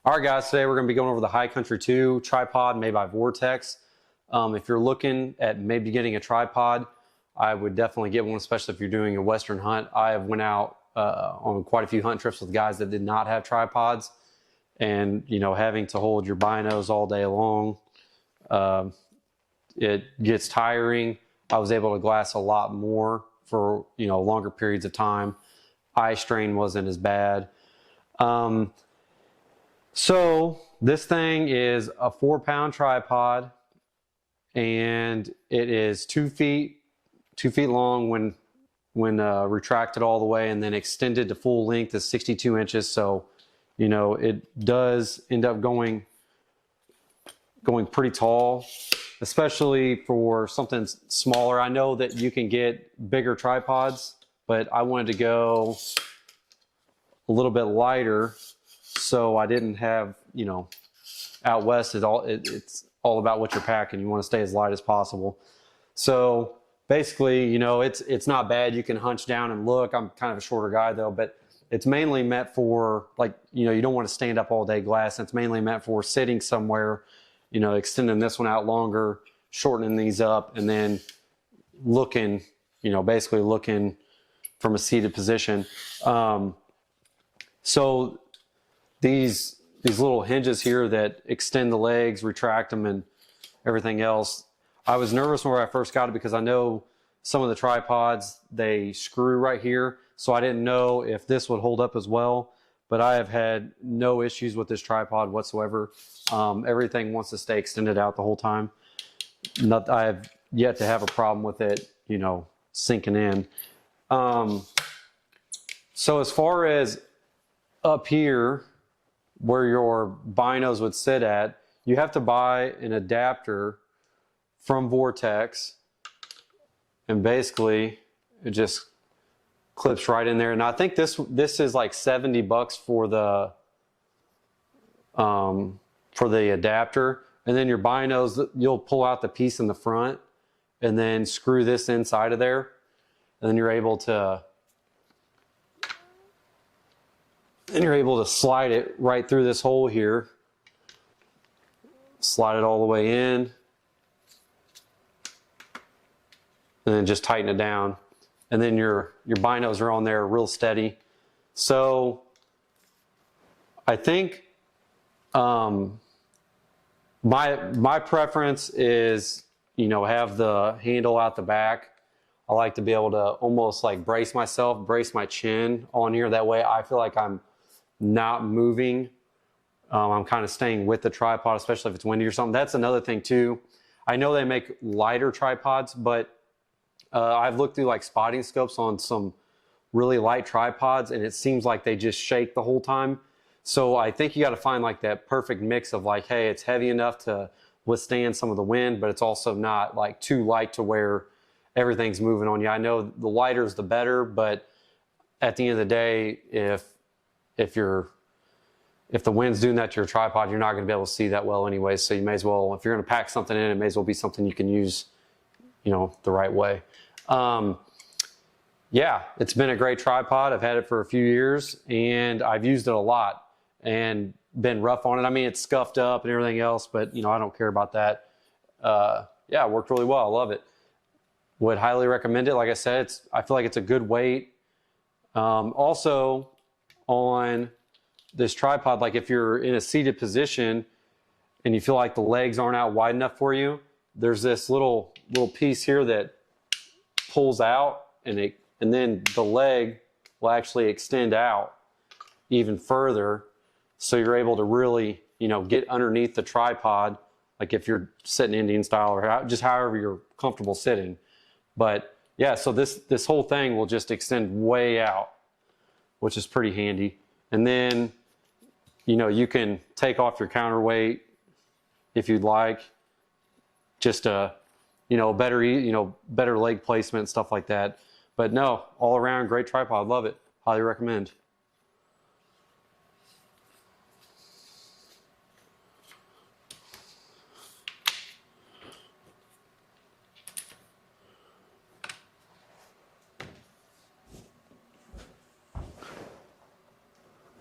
All right, guys, today we're going to be going over the High Country 2 tripod made by Vortex. If you're looking at maybe getting a tripod, I would definitely get one, especially if you're doing a Western hunt. I have went out on quite a few hunt trips with guys that did not have tripods, and having to hold your binos all day long, it gets tiring. I was able to glass a lot more for longer periods of time. Eye strain wasn't as bad. So this thing is a 4-pound tripod, and it is 2 feet long when retracted all the way, and then extended to full length is 62 inches. So it does end up going pretty tall, especially for something smaller. I know that you can get bigger tripods, but I wanted to go a little bit lighter. So I didn't have, out west it's all about what you're packing. You want to stay as light as possible. So basically, it's not bad. You can hunch down and look. I'm kind of a shorter guy though, but it's mainly meant for you don't want to stand up all day glass. It's mainly meant for sitting somewhere, extending this one out longer, shortening these up, and then looking, basically looking from a seated position. So these little hinges here that extend the legs, retract them, and everything else. I was nervous when I first got it because I know some of the tripods, they screw right here. So I didn't know if this would hold up as well, but I have had no issues with this tripod whatsoever. Everything wants to stay extended out the whole time. I have yet to have a problem with it, sinking in. So as far as up here, where your binos would sit at, you have to buy an adapter from Vortex, and basically it just clips right in there. And I think this is like $70 for the adapter. And then your binos, you'll pull out the piece in the front and then screw this inside of there, and then you're able to slide it right through this hole here. Slide it all the way in, and then just tighten it down. And then your binos are on there real steady. So I think my preference is have the handle out the back. I like to be able to almost like brace my chin on here. That way I feel like I'm not moving. I'm kind of staying with the tripod, especially if it's windy or something. That's another thing too. I know they make lighter tripods, but I've looked through like spotting scopes on some really light tripods, and it seems like they just shake the whole time. So I think you got to find like that perfect mix of like, hey, it's heavy enough to withstand some of the wind, but it's also not like too light to where everything's moving on you. I know the lighter is the better, but at the end of the day, if the wind's doing that to your tripod, you're not going to be able to see that well anyway. So you may as well, if you're going to pack something in, it may as well be something you can use, the right way. Yeah, it's been a great tripod. I've had it for a few years, and I've used it a lot and been rough on it. I mean, it's scuffed up and everything else, but I don't care about that. Yeah, it worked really well. I love it. Would highly recommend it. Like I said, I feel like it's a good weight. Also, on this tripod, like if you're in a seated position and you feel like the legs aren't out wide enough for you, there's this little piece here that pulls out, and then the leg will actually extend out even further, so you're able to really get underneath the tripod, like if you're sitting Indian style or just however you're comfortable sitting. But yeah, so this whole thing will just extend way out, which is pretty handy. And then you can take off your counterweight if you'd like, just better leg placement, stuff like that. But no, all around great tripod. Love it. Highly recommend.